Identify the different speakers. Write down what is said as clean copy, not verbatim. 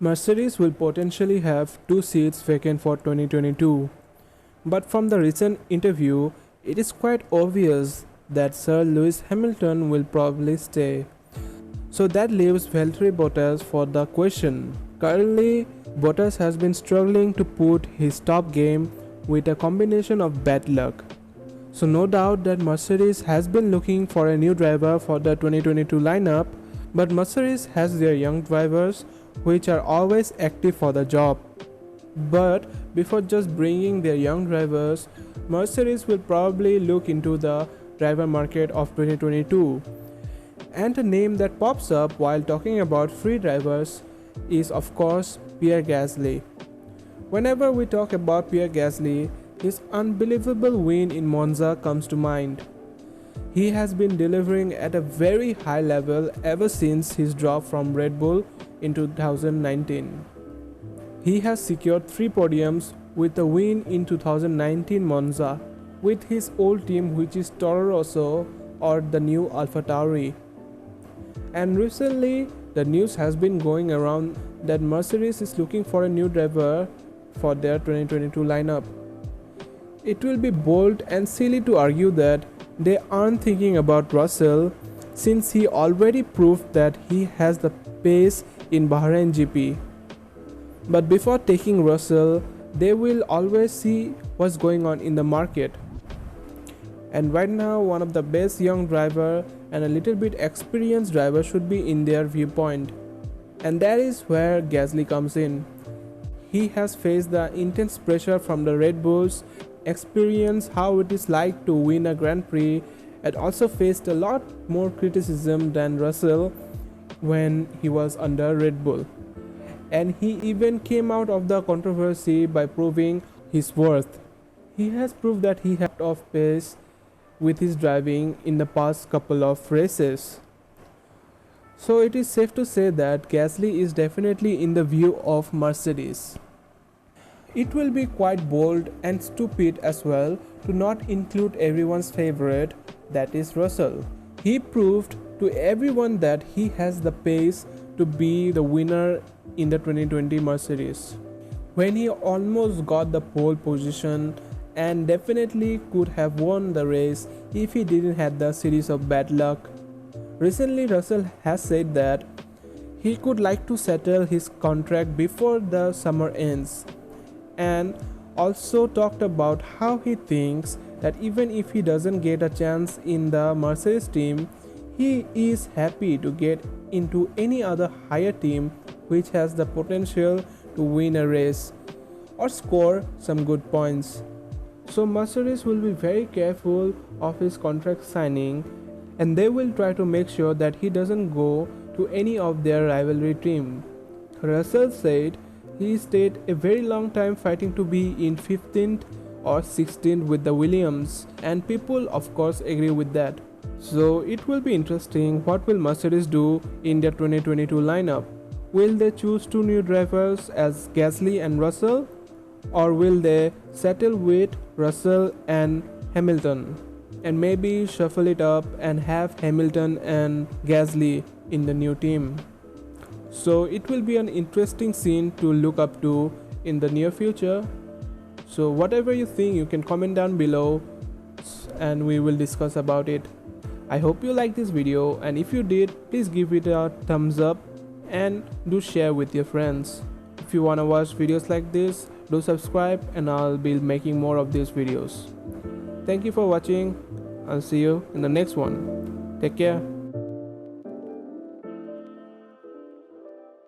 Speaker 1: Mercedes will potentially have two seats vacant for 2022, but from the recent interview, it is quite obvious that Sir Lewis Hamilton will probably stay. So that leaves Valtteri Bottas for the question. Currently, Bottas has been struggling to put his top game with a combination of bad luck. So no doubt that Mercedes has been looking for a new driver for the 2022 lineup, but Mercedes has their young drivers which are always active for the job. But before just bringing their young drivers, Mercedes will probably look into the driver market of 2022. And a name that pops up while talking about free drivers is of course Pierre Gasly. Whenever we talk about Pierre Gasly, his unbelievable win in Monza comes to mind. He has been delivering at a very high level ever since his drop from Red Bull in 2019. He has secured 3 podiums with a win in 2019 Monza with his old team, which is Toro Rosso or the new AlphaTauri. And recently the news has been going around that Mercedes is looking for a new driver for their 2022 lineup. It will be bold and silly to argue that they aren't thinking about Russell, since he already proved that he has the pace in Bahrain GP. But before taking Russell, they will always see what's going on in the market. And right now, one of the best young driver and a little bit experienced driver should be in their viewpoint. And that is where Gasly comes in. He has faced the intense pressure from the Red Bulls, experienced how it is like to win a Grand Prix, and also faced a lot more criticism than Russell when he was under Red Bull. And he even came out of the controversy by proving his worth. He has proved that he had off pace with his driving in the past couple of races. So it is safe to say that Gasly is definitely in the view of Mercedes. It will be quite bold and stupid as well to not include everyone's favorite, that is Russell. He proved to everyone that he has the pace to be the winner in the 2020 Mercedes, when he almost got the pole position and definitely could have won the race if he didn't have the series of bad luck. Recently, Russell has said that he could like to settle his contract before the summer ends, and also talked about how he thinks that even if he doesn't get a chance in the Mercedes team, he is happy to get into any other higher team which has the potential to win a race or score some good points. So Mercedes will be very careful of his contract signing, and they will try to make sure that he doesn't go to any of their rivalry team. Russell said he stayed a very long time fighting to be in 15th or 16th with the Williams, and people of course agree with that. So it will be interesting what will Mercedes do in their 2022 lineup. Will they choose 2 new drivers as Gasly and Russell, or will they settle with Russell and Hamilton and maybe shuffle it up and have Hamilton and Gasly in the new team? So it will be an interesting scene to look up to in the near future. So whatever you think, you can comment down below and we will discuss about it. I hope you liked this video, and if you did, please give it a thumbs up and do share with your friends. If you wanna watch videos like this, do subscribe and I'll be making more of these videos. Thank you for watching. I'll see you in the next one. Take care.